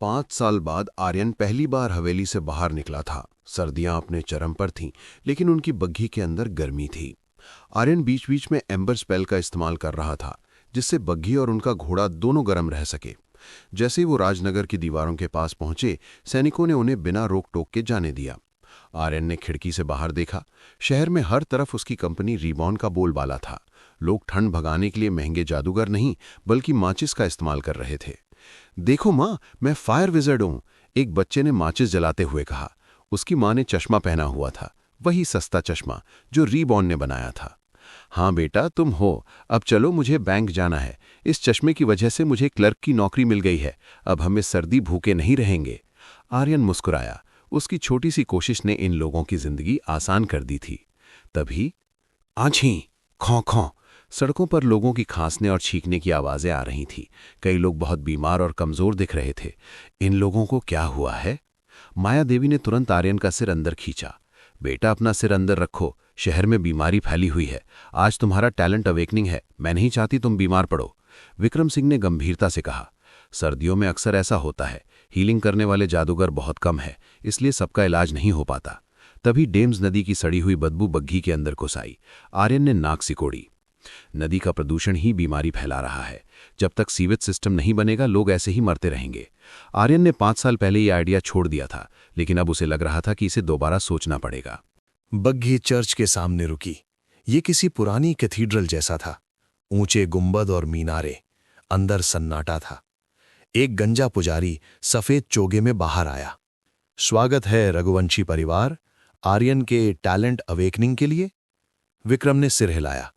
5 साल बाद आर्यन पहली बार हवेली से बाहर निकला था। सर्दियां अपने चरम पर थीं, लेकिन उनकी बग्घी के अंदर गर्मी थी। आर्यन बीच बीच में एम्बर स्पेल का इस्तेमाल कर रहा था, जिससे बग्घी और उनका घोड़ा दोनों गर्म रह सके। जैसे ही वो राजनगर की दीवारों के पास पहुंचे, सैनिकों ने उन्हें बिना रोक टोक के जाने दिया। आर्यन ने खिड़की से बाहर देखा। शहर में हर तरफ उसकी कंपनी रीबॉर्न का बोलबाला था। लोग ठंड भगाने के लिए महंगे जादूगर नहीं, बल्कि माचिस का इस्तेमाल कर रहे थे। देखो माँ, मैं फायर विजर्ड हूं, एक बच्चे ने माचिस जलाते हुए कहा। उसकी माँ ने चश्मा पहना हुआ था, वही सस्ता चश्मा जो रीबॉर्न ने बनाया था। हाँ बेटा, तुम हो। अब चलो, मुझे बैंक जाना है। इस चश्मे की वजह से मुझे क्लर्क की नौकरी मिल गई है। अब हम इस सर्दी भूखे नहीं रहेंगे। आर्यन मुस्कुराया। उसकी छोटी सी कोशिश ने इन लोगों की जिंदगी आसान कर दी थी। तभी आछी खौं खौं सड़कों पर लोगों की खांसने और छींकने की आवाजें आ रही थीं। कई लोग बहुत बीमार और कमजोर दिख रहे थे। इन लोगों को क्या हुआ है? माया देवी ने तुरंत आर्यन का सिर अंदर खींचा। बेटा, अपना सिर अंदर रखो। शहर में बीमारी फैली हुई है। आज तुम्हारा टैलेंट अवेकनिंग है। मैं नहीं चाहती तुम बीमार पड़ो। विक्रम सिंह ने गंभीरता से कहा। सर्दियों में अक्सर ऐसा होता है। हीलिंग करने वाले जादूगर बहुत कम है, इसलिए सबका इलाज नहीं हो पाता। तभी डेम्स नदी की सड़ी हुई बदबू बग्घी के अंदर घुस आई। आर्यन ने नाक सिकोड़ी। नदी का प्रदूषण ही बीमारी फैला रहा है। जब तक सीवेज सिस्टम नहीं बनेगा, लोग ऐसे ही मरते रहेंगे। आर्यन ने 5 साल पहले ये आइडिया छोड़ दिया था, लेकिन अब उसे लग रहा था कि इसे दोबारा सोचना पड़ेगा। बग्घी चर्च के सामने रुकी। ये किसी पुरानी कैथीड्रल जैसा था। ऊंचे गुंबद और मीनारे, अंदर सन्नाटा था। एक गंजा पुजारी सफेद चोगे में बाहर आया। स्वागत है रघुवंशी परिवार, आर्यन के टैलेंट अवेकनिंग के लिए। विक्रम ने सिर हिलाया।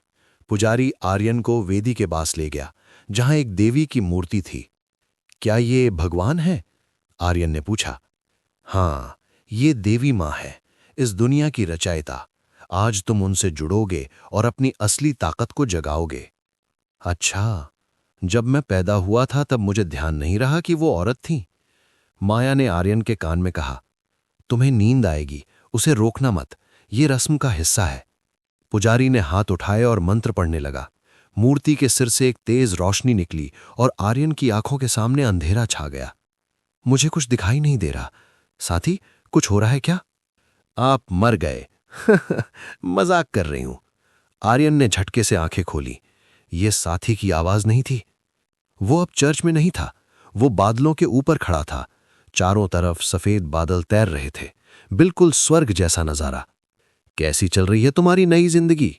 पुजारी आर्यन को वेदी के पास ले गया, जहां एक देवी की मूर्ति थी। क्या ये भगवान है? आर्यन ने पूछा। हां, ये देवी मां है, इस दुनिया की रचयिता। आज तुम उनसे जुड़ोगे और अपनी असली ताकत को जगाओगे। अच्छा, जब मैं पैदा हुआ था तब मुझे ध्यान नहीं रहा कि वो औरत थी। माया ने आर्यन के कान में कहा। तुम्हें नींद आएगी, उसे रोकना मत, ये रस्म का हिस्सा है। पुजारी ने हाथ उठाए और मंत्र पढ़ने लगा। मूर्ति के सिर से एक तेज रोशनी निकली और आर्यन की आंखों के सामने अंधेरा छा गया। मुझे कुछ दिखाई नहीं दे रहा। साथी, कुछ हो रहा है क्या? आप मर गए। मजाक कर रही हूं। आर्यन ने झटके से आंखें खोली। यह साथी की आवाज नहीं थी। वो अब चर्च में नहीं था, वो बादलों के ऊपर खड़ा था। चारों तरफ सफेद बादल तैर रहे थे, बिल्कुल स्वर्ग जैसा नजारा। कैसी चल रही है तुम्हारी नई जिंदगी?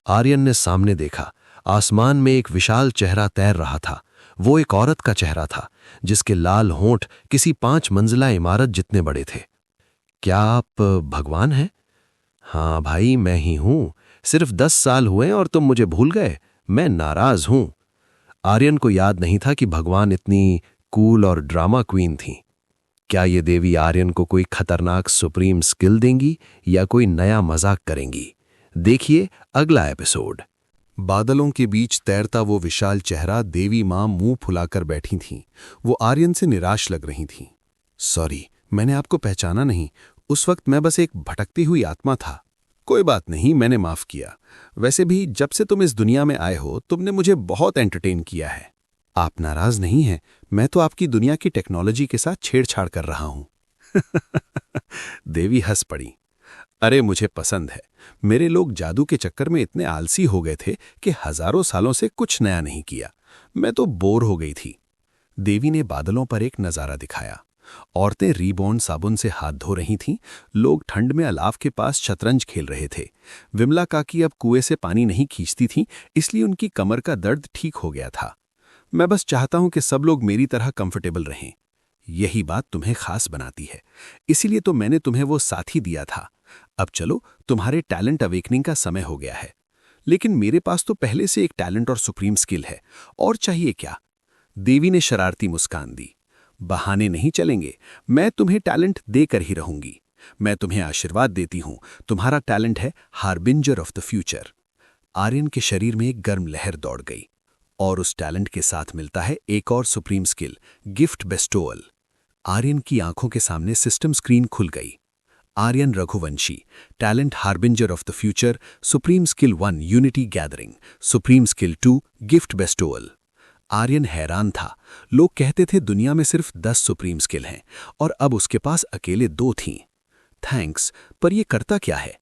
आर्यन ने सामने देखा। आसमान में एक विशाल चेहरा तैर रहा था। वो एक औरत का चेहरा था, जिसके लाल होंठ किसी 5 मंजिला इमारत जितने बड़े थे। क्या आप भगवान हैं? हाँ भाई, मैं ही हूं। सिर्फ 10 साल हुए और तुम मुझे भूल गए। मैं नाराज हूं। आर्यन को याद नहीं था कि भगवान इतनी कूल और ड्रामा क्वीन थी। क्या ये देवी आर्यन को कोई खतरनाक सुप्रीम स्किल देंगी या कोई नया मजाक करेंगी? देखिए अगला एपिसोड। बादलों के बीच तैरता वो विशाल चेहरा, देवी मां मुंह फुलाकर बैठी थीं। वो आर्यन से निराश लग रही थीं। सॉरी, मैंने आपको पहचाना नहीं। उस वक्त मैं बस एक भटकती हुई आत्मा था। कोई बात नहीं, मैंने माफ किया। वैसे भी जब से तुम इस दुनिया में आए हो, तुमने मुझे बहुत एंटरटेन किया है। आप नाराज नहीं हैं? मैं तो आपकी दुनिया की टेक्नोलॉजी के साथ छेड़छाड़ कर रहा हूं। देवी हंस पड़ी। अरे, मुझे पसंद है। मेरे लोग जादू के चक्कर में इतने आलसी हो गए थे कि हजारों सालों से कुछ नया नहीं किया। मैं तो बोर हो गई थी। देवी ने बादलों पर एक नजारा दिखाया। औरतें रीबॉर्न साबुन से हाथ धो रही थीं। लोग ठंड में अलाव के पास शतरंज खेल रहे थे। विमला काकी अब कुएं से पानी नहीं खींचती थीं, इसलिए उनकी कमर का दर्द ठीक हो गया था। मैं बस चाहता हूं कि सब लोग मेरी तरह कंफर्टेबल रहें। यही बात तुम्हें खास बनाती है, इसीलिए तो मैंने तुम्हें वो साथी दिया था। अब चलो, तुम्हारे टैलेंट अवेकनिंग का समय हो गया है। लेकिन मेरे पास तो पहले से एक टैलेंट और सुप्रीम स्किल है। और चाहिए क्या? देवी ने शरारती मुस्कान दी। बहाने नहीं चलेंगे। मैं तुम्हें टैलेंट देकर ही रहूंगी। मैं तुम्हें आशीर्वाद देती हूं। तुम्हारा टैलेंट है harbinger of the future. Aryan के शरीर में एक गर्म लहर दौड़ गई। और उस टैलेंट के साथ मिलता है एक और supreme skill, gift bestowal. Aryan की आंखों के सामने सिस्टम स्क्रीन खुल गई। Aryan Raghuvanshi, talent harbinger of the future, supreme skill 1 unity gathering, supreme skill 2 gift bestowal. Aryan हैरान था। लोग कहते थे दुनिया में सिर्फ 10 सुप्रीम स्किल हैं और अब उसके पास अकेले 2 थीं। थैंक्स, पर ये करता क्या है?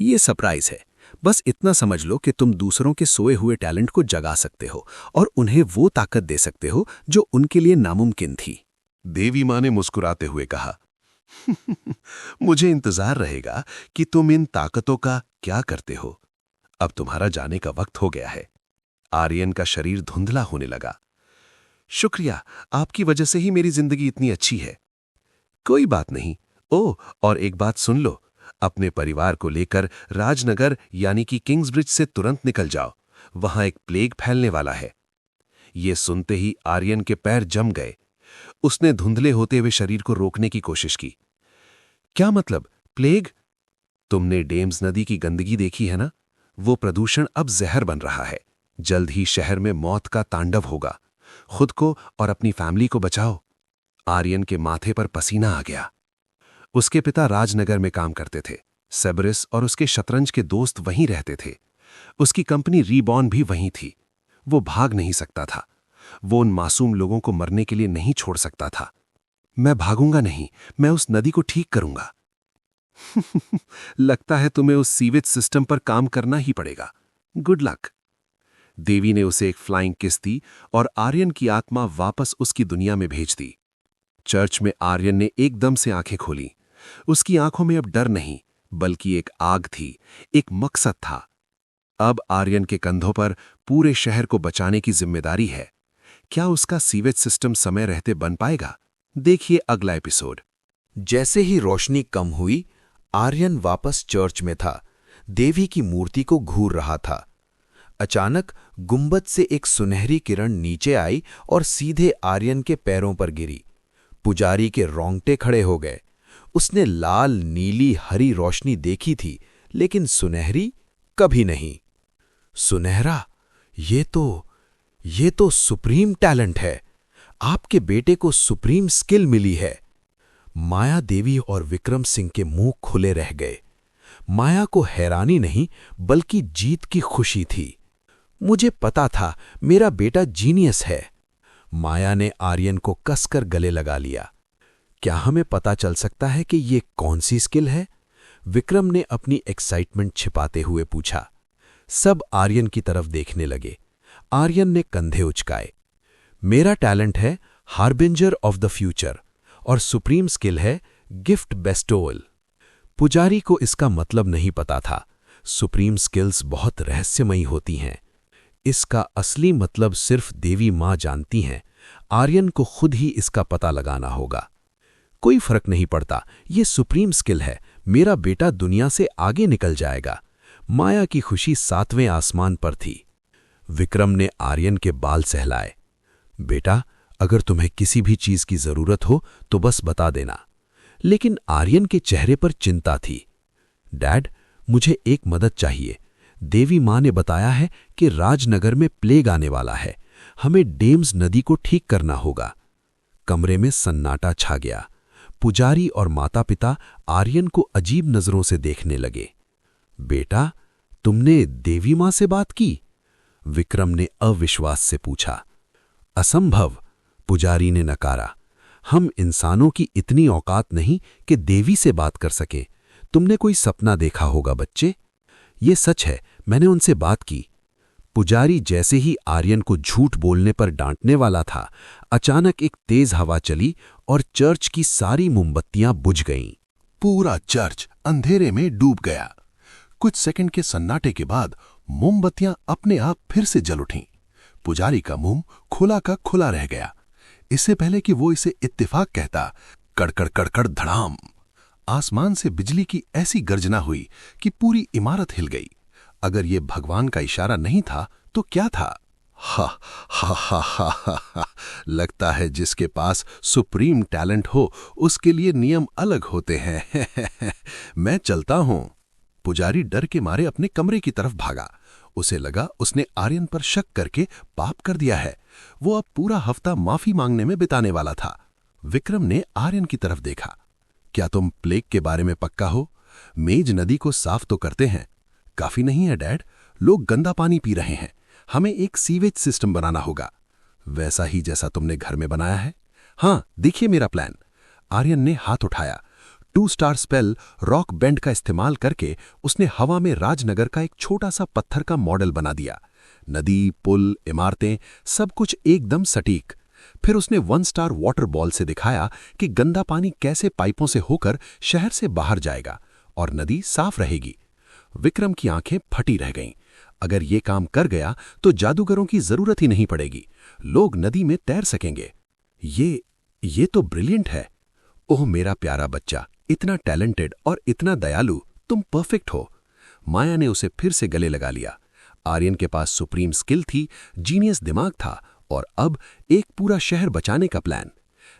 ये सरप्राइज है। बस इतना समझ लो कि तुम दूसरों के सोए हुए टैलेंट को जगा सकते हो और उन्हें वो ताकत दे सकते हो जो उनके लिए नामुमकिन थी। देवी माँ ने मुस्कुराते हुए कहा, मुझे इंतजार रहेगा कि तुम इन ताकतों का क्या करते हो। अब तुम्हारा जाने का वक्त हो गया है। आर्यन का शरीर धुंधला होने लगा। शुक्रिया, आपकी वजह से ही मेरी जिंदगी इतनी अच्छी है। कोई बात नहीं। ओह, और एक बात सुन लो, अपने परिवार को लेकर राजनगर यानी कि किंग्सब्रिज से तुरंत निकल जाओ। वहां एक प्लेग फैलने वाला है। ये सुनते ही आर्यन के पैर जम गए। उसने धुंधले होते हुए शरीर को रोकने की कोशिश की। क्या मतलब, प्लेग? तुमने डेम्स नदी की गंदगी देखी है ना? वो प्रदूषण अब जहर बन रहा है। जल्द ही शहर में मौत का तांडव होगा। खुद को और अपनी फैमिली को बचाओ। आर्यन के माथे पर पसीना आ गया। उसके पिता राजनगर में काम करते थे। सेबरिस और उसके शतरंज के दोस्त वहीं रहते थे। उसकी कंपनी रीबॉर्न भी वहीं थी। वो भाग नहीं सकता था। वो उन मासूम लोगों को मरने के लिए नहीं छोड़ सकता था। मैं भागूंगा नहीं, मैं उस नदी को ठीक करूंगा। लगता है तुम्हें उस सीवेज सिस्टम पर काम करना ही पड़ेगा। Good luck. देवी ने उसे एक फ्लाइंग किस दी और आर्यन की आत्मा वापस उसकी दुनिया में भेज दी। चर्च में आर्यन ने एकदम से आंखें खोली। उसकी आंखों में अब डर नहीं, बल्कि एक आग थी, एक मकसद था। अब आर्यन के कंधों पर पूरे शहर को बचाने की जिम्मेदारी है। क्या उसका सीवेज सिस्टम समय रहते बन पाएगा? देखिए अगला एपिसोड। जैसे ही रोशनी कम हुई, आर्यन वापस चर्च में था। देवी की मूर्ति को घूर रहा था। अचानक गुंबद से एक सुनहरी किरण नीचे आई और सीधे आर्यन के पैरों पर गिरी। पुजारी के रोंगटे खड़े हो गए। उसने लाल, नीली, हरी रोशनी देखी थी, लेकिन सुनहरी कभी नहीं। सुनहरा, ये तो सुप्रीम टैलेंट है। आपके बेटे को सुप्रीम स्किल मिली है। माया देवी और विक्रम सिंह के मुंह खुले रह गए। माया को हैरानी नहीं, बल्कि जीत की खुशी थी। मुझे पता था मेरा बेटा जीनियस है। माया ने आर्यन को कसकर गले लगा लिया। क्या हमें पता चल सकता है कि ये कौन सी स्किल है? विक्रम ने अपनी एक्साइटमेंट छिपाते हुए पूछा। सब आर्यन की तरफ देखने लगे। आर्यन ने कंधे उचकाए। मेरा टैलेंट है हार्बिंजर ऑफ द फ्यूचर और सुप्रीम स्किल है गिफ्ट बेस्टोवल। पुजारी को इसका मतलब नहीं पता था। सुप्रीम स्किल्स बहुत रहस्यमयी होती हैं। इसका असली मतलब सिर्फ देवी माँ जानती हैं। आर्यन को खुद ही इसका पता लगाना होगा। कोई फर्क नहीं पड़ता, ये सुप्रीम स्किल है। मेरा बेटा दुनिया से आगे निकल जाएगा। माया की खुशी 7वें आसमान पर थी। विक्रम ने आर्यन के बाल सहलाए। बेटा, अगर तुम्हें किसी भी चीज की जरूरत हो तो बस बता देना। लेकिन आर्यन के चेहरे पर चिंता थी। डैड, मुझे एक मदद चाहिए। देवी माँ ने बताया है कि राजनगर में प्लेग आने वाला है। हमें डेम्स नदी को ठीक करना होगा। कमरे में सन्नाटा छा गया। पुजारी और माता पिता आर्यन को अजीब नजरों से देखने लगे। बेटा, तुमने देवी माँ से बात की? विक्रम ने अविश्वास से पूछा। असंभव, पुजारी ने नकारा। हम इंसानों की इतनी औकात नहीं कि देवी से बात कर सकें। तुमने कोई सपना देखा होगा बच्चे। ये सच है, मैंने उनसे बात की। पुजारी जैसे ही आर्यन को झूठ बोलने पर डांटने वाला था, अचानक एक तेज हवा चली और चर्च की सारी मोमबत्तियां बुझ गईं। पूरा चर्च अंधेरे में डूब गया। कुछ सेकंड के सन्नाटे के बाद मोमबत्तियां अपने आप फिर से जल उठीं। पुजारी का मुंह खुला का खुला रह गया। इससे पहले कि वो इसे इत्तेफाक कहता, कड़कड़ कड़कड़ धड़ाम। आसमान से बिजली की ऐसी गर्जना हुई कि पूरी इमारत हिल गई। अगर ये भगवान का इशारा नहीं था तो क्या था? हा हा हा हा हा हा। लगता है जिसके पास सुप्रीम टैलेंट हो उसके लिए नियम अलग होते हैं। मैं चलता हूं। पुजारी डर के मारे अपने कमरे की तरफ भागा। उसे लगा उसने आर्यन पर शक करके पाप कर दिया है। वो अब पूरा हफ्ता माफी मांगने में बिताने वाला था। विक्रम ने आर्यन की तरफ देखा। क्या तुम प्लेग के बारे में पक्का हो? मेज नदी को साफ तो करते हैं। काफी नहीं है डैड, लोग गंदा पानी पी रहे हैं। हमें एक सीवेज सिस्टम बनाना होगा। वैसा ही जैसा तुमने घर में बनाया है? हाँ, देखिए मेरा प्लान। आर्यन ने हाथ उठाया। 2 स्टार स्पेल रॉक बेंड का इस्तेमाल करके उसने हवा में राजनगर का एक छोटा सा पत्थर का मॉडल बना दिया। नदी, पुल, इमारतें, सब कुछ एकदम सटीक। फिर उसने 1 स्टार वाटर बॉल से दिखाया कि गंदा पानी कैसे पाइपों से होकर शहर से बाहर जाएगा और नदी साफ रहेगी। विक्रम की आंखें फटी रह गईं। अगर ये काम कर गया तो जादूगरों की जरूरत ही नहीं पड़ेगी, लोग नदी में तैर सकेंगे। ये तो ब्रिलियंट है। ओह मेरा प्यारा बच्चा, इतना टैलेंटेड और इतना दयालु, तुम परफेक्ट हो। माया ने उसे फिर से गले लगा लिया। आर्यन के पास सुप्रीम स्किल थी, जीनियस दिमाग था और अब एक पूरा शहर बचाने का प्लान।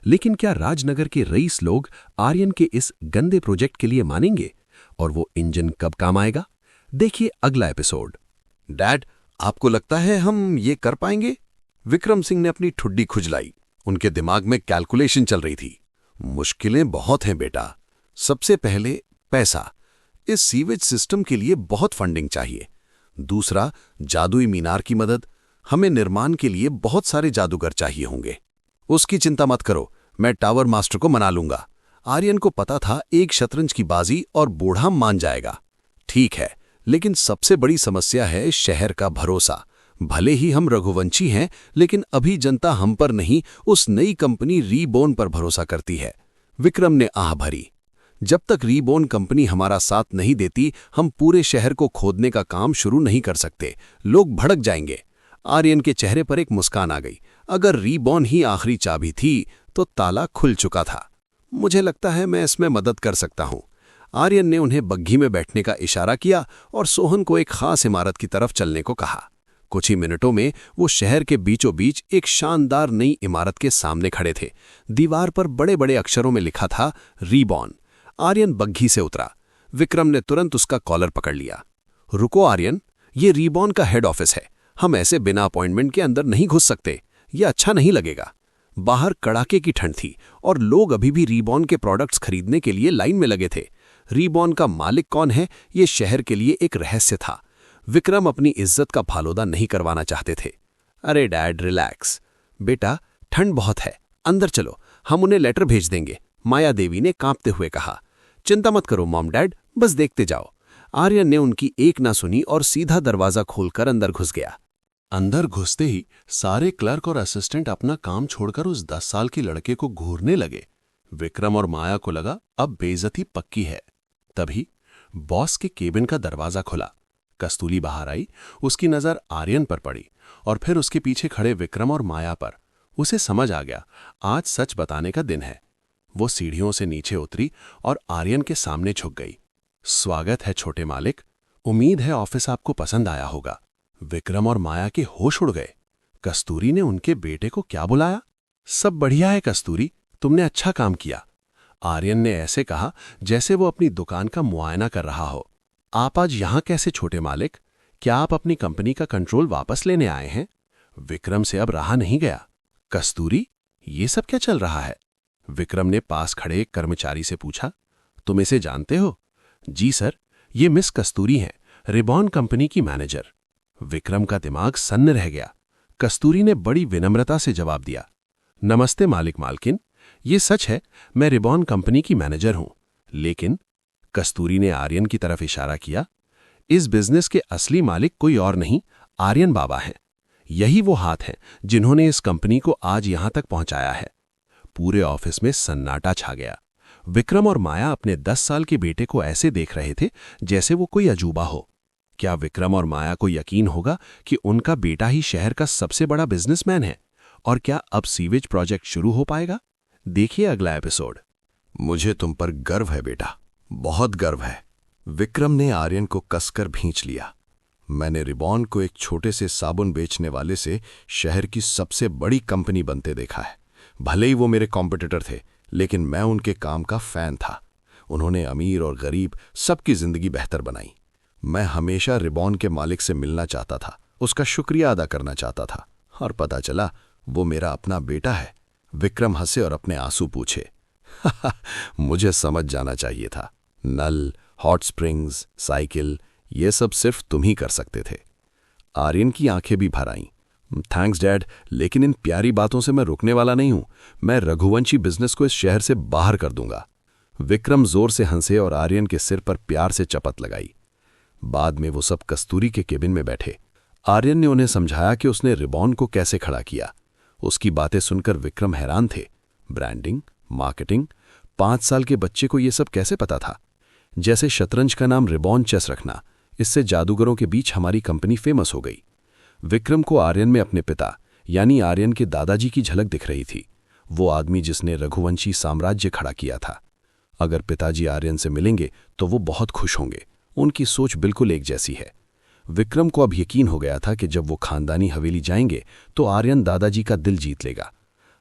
लेकिन क्या राजनगर के रईस लोग आर्यन के इस गंदे प्रोजेक्ट के लिए मानेंगे? और वो इंजन कब काम आएगा? देखिए अगला एपिसोड। डैड, आपको लगता है हम ये कर पाएंगे? विक्रम सिंह ने अपनी ठुड्डी खुजलाई। उनके दिमाग में कैलकुलेशन चल रही थी। मुश्किलें बहुत हैं बेटा। सबसे पहले पैसा। इस सीवेज सिस्टम के लिए बहुत फंडिंग चाहिए। दूसरा, जादुई मीनार की मदद। हमें निर्माण के लिए बहुत सारे जादूगर चाहिए होंगे। उसकी चिंता मत करो, मैं टावर मास्टर को मना लूंगा। आर्यन को पता था एक शतरंज की बाजी और बूढ़ा मान जाएगा। ठीक है, लेकिन सबसे बड़ी समस्या है शहर का भरोसा। भले ही हम रघुवंशी हैं, लेकिन अभी जनता हम पर नहीं, उस नई कंपनी रीबोर्न पर भरोसा करती है। विक्रम ने आह भरी। जब तक रीबोर्न कंपनी हमारा साथ नहीं देती, हम पूरे शहर को खोदने का काम शुरू नहीं कर सकते। लोग भड़क जाएंगे। आर्यन के चेहरे पर एक मुस्कान आ गई। अगर रीबोर्न ही आखिरी चाबी थी तो ताला खुल चुका था। मुझे लगता है मैं इसमें मदद कर सकता हूं। आर्यन ने उन्हें बग्घी में बैठने का इशारा किया और सोहन को एक खास इमारत की तरफ चलने को कहा। कुछ ही मिनटों में वो शहर के बीचों बीच एक शानदार नई इमारत के सामने खड़े थे। दीवार पर बड़े बड़े अक्षरों में लिखा था रीबॉर्न। आर्यन बग्घी से उतरा। विक्रम ने तुरंत उसका कॉलर पकड़ लिया। रुको आर्यन, ये रीबॉर्न का हेड ऑफिस है। हम ऐसे बिना अपॉइंटमेंट के अंदर नहीं घुस सकते, ये अच्छा नहीं लगेगा। बाहर कड़ाके की ठंड थी और लोग अभी भी रीबॉर्न के प्रोडक्ट्स खरीदने के लिए लाइन में लगे थे। रीबॉर्न का मालिक कौन है, ये शहर के लिए एक रहस्य था। विक्रम अपनी इज्जत का फालूदा नहीं करवाना चाहते थे। अरे डैड, रिलैक्स। बेटा, ठंड बहुत है, अंदर चलो, हम उन्हें लेटर भेज देंगे, माया देवी ने कांपते हुए कहा। चिंता मत करो मॉम डैड, बस देखते जाओ। आर्यन ने उनकी एक ना सुनी और सीधा दरवाजा खोलकर अंदर घुस गया। अंदर घुसते ही सारे क्लर्क और असिस्टेंट अपना काम छोड़कर उस 10 साल के लड़के को घूरने लगे। विक्रम और माया को लगा अब बेइज्जती पक्की है। तभी बॉस के केबिन का दरवाजा खुला। कस्तूरी बाहर आई। उसकी नजर आर्यन पर पड़ी और फिर उसके पीछे खड़े विक्रम और माया पर। उसे समझ आ गया, आज सच बताने का दिन है। वो सीढ़ियों से नीचे उतरी और आर्यन के सामने झुक गई। स्वागत है छोटे मालिक, उम्मीद है ऑफिस आपको पसंद आया होगा। विक्रम और माया के होश उड़ गए। कस्तूरी ने उनके बेटे को क्या बुलाया? सब बढ़िया है कस्तूरी, तुमने अच्छा काम किया। आर्यन ने ऐसे कहा जैसे वो अपनी दुकान का मुआयना कर रहा हो। आप आज यहां कैसे छोटे मालिक? क्या आप अपनी कंपनी का कंट्रोल वापस लेने आए हैं? विक्रम से अब रहा नहीं गया। कस्तूरी, ये सब क्या चल रहा है? विक्रम ने पास खड़े एक कर्मचारी से पूछा। तुम इसे जानते हो? जी सर, ये मिस कस्तूरी हैं, रिबॉर्न कंपनी की मैनेजर। विक्रम का दिमाग सन्न रह गया। कस्तूरी ने बड़ी विनम्रता से जवाब दिया, नमस्ते मालिक मालकिन, ये सच है, मैं रिबॉर्न कंपनी की मैनेजर हूं। लेकिन कस्तूरी ने आर्यन की तरफ इशारा किया, इस बिजनेस के असली मालिक कोई और नहीं, आर्यन बाबा हैं। यही वो हाथ हैं जिन्होंने इस कंपनी को आज यहां तक पहुंचाया है। पूरे ऑफिस में सन्नाटा छा गया। विक्रम और माया अपने 10 साल के बेटे को ऐसे देख रहे थे जैसे वो कोई अजूबा हो। क्या विक्रम और माया को यकीन होगा कि उनका बेटा ही शहर का सबसे बड़ा बिजनेसमैन है? और क्या अब सीवेज प्रोजेक्ट शुरू हो पाएगा? देखिए अगला एपिसोड। मुझे तुम पर गर्व है बेटा, बहुत गर्व है। विक्रम ने आर्यन को कसकर भींच लिया। मैंने रिबॉर्न को एक छोटे से साबुन बेचने वाले से शहर की सबसे बड़ी कंपनी बनते देखा है। भले ही वो मेरे कॉम्पिटिटर थे, लेकिन मैं उनके काम का फैन था। उन्होंने अमीर और गरीब सबकी जिंदगी बेहतर बनाई। मैं हमेशा रिबॉर्न के मालिक से मिलना चाहता था, उसका शुक्रिया अदा करना चाहता था, और पता चला वो मेरा अपना बेटा है। विक्रम हंसे और अपने आंसू पूछे, मुझे समझ जाना चाहिए था। नल, हॉट स्प्रिंग्स, साइकिल, ये सब सिर्फ तुम ही कर सकते थे। आर्यन की आंखें भी भर आईं। थैंक्स डैड, लेकिन इन प्यारी बातों से मैं रुकने वाला नहीं हूं। मैं रघुवंशी बिजनेस को इस शहर से बाहर कर दूंगा। विक्रम जोर से हंसे और आर्यन के सिर पर प्यार से चपत लगाई। बाद में वो सब कस्तूरी के केबिन में बैठे। आर्यन ने उन्हें समझाया कि उसने रिबॉन को कैसे खड़ा किया। उसकी बातें सुनकर विक्रम हैरान थे। ब्रांडिंग, मार्केटिंग, 5 साल के बच्चे को ये सब कैसे पता था? जैसे शतरंज का नाम रिबॉन चेस रखना, इससे जादूगरों के बीच हमारी कंपनी फेमस हो गई। विक्रम को आर्यन में अपने पिता यानी आर्यन के दादाजी की झलक दिख रही थी, वो आदमी जिसने रघुवंशी साम्राज्य खड़ा किया था। अगर पिताजी आर्यन से मिलेंगे तो वो बहुत खुश होंगे। उनकी सोच बिल्कुल एक जैसी है। विक्रम को अब यकीन हो गया था कि जब वो खानदानी हवेली जाएंगे तो आर्यन दादाजी का दिल जीत लेगा।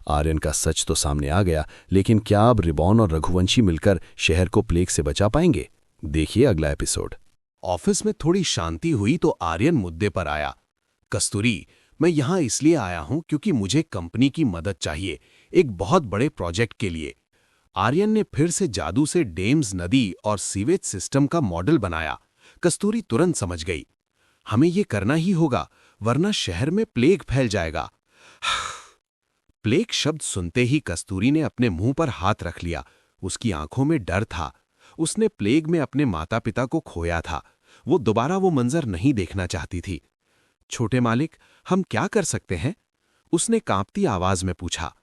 आर्यन का सच तो सामने आ गया, लेकिन क्या अब रिबॉन और रघुवंशी मिलकर शहर को प्लेग से बचा पाएंगे? देखिए अगला एपिसोड। ऑफिस में थोड़ी शांति हुई तो आर्यन मुद्दे पर आया। कस्तूरी, मैं यहां इसलिए आया हूं क्योंकि मुझे कंपनी की मदद चाहिए, एक बहुत बड़े प्रोजेक्ट के लिए। आर्यन ने फिर से जादू से डेम्स नदी और सीवेज सिस्टम का मॉडल बनाया। कस्तूरी तुरंत समझ गई, हमें ये करना ही होगा, वरना शहर में प्लेग फैल जाएगा। प्लेग शब्द सुनते ही कस्तूरी ने अपने मुंह पर हाथ रख लिया। उसकी आंखों में डर था। उसने प्लेग में अपने माता पिता को खोया था। वो दोबारा वो मंजर नहीं देखना चाहती थी। छोटे मालिक, हम क्या कर सकते हैं? उसने कांपती आवाज में पूछा।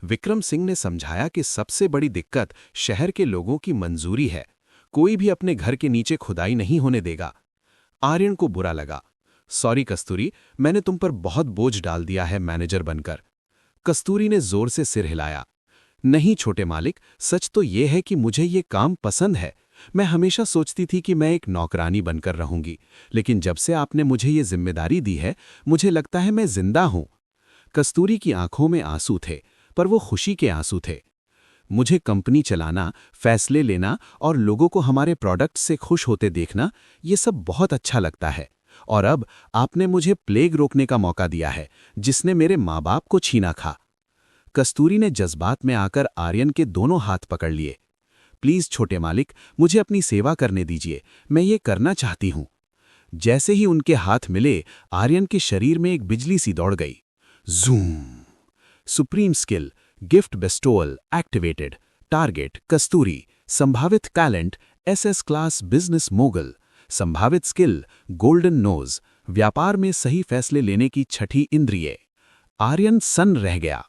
विक्रम सिंह ने समझाया कि सबसे बड़ी दिक्कत शहर के लोगों की मंजूरी है। कोई भी अपने घर के नीचे खुदाई नहीं होने देगा। आर्यन को बुरा लगा। सॉरी कस्तूरी, मैंने तुम पर बहुत बोझ डाल दिया है मैनेजर बनकर। कस्तूरी ने जोर से सिर हिलाया। नहीं छोटे मालिक, सच तो ये है कि मुझे ये काम पसंद है। मैं हमेशा सोचती थी कि मैं एक नौकरानी बनकर रहूंगी, लेकिन जब से आपने मुझे ये जिम्मेदारी दी है, मुझे लगता है मैं जिंदा हूं। कस्तूरी की आंखों में आंसू थे, पर वो खुशी के आंसू थे। मुझे कंपनी चलाना, फैसले लेना और लोगों को हमारे प्रोडक्ट से खुश होते देखना, ये सब बहुत अच्छा लगता है। और अब आपने मुझे प्लेग रोकने का मौका दिया है, जिसने मेरे माँ बाप को छीना खा। कस्तूरी ने जज्बात में आकर आर्यन के दोनों हाथ पकड़ लिए। प्लीज छोटे मालिक, मुझे अपनी सेवा करने दीजिए, मैं ये करना चाहती हूं। जैसे ही उनके हाथ मिले, आर्यन के शरीर में एक बिजली सी दौड़ गई। Zoom. Supreme skill, gift bestowal activated. Target Kasturi. संभावित talent SS class business mogul. संभावित स्किल गोल्डन नोज, व्यापार में सही फैसले लेने की छठी इंद्रिय। आर्यन सन्न रह गया।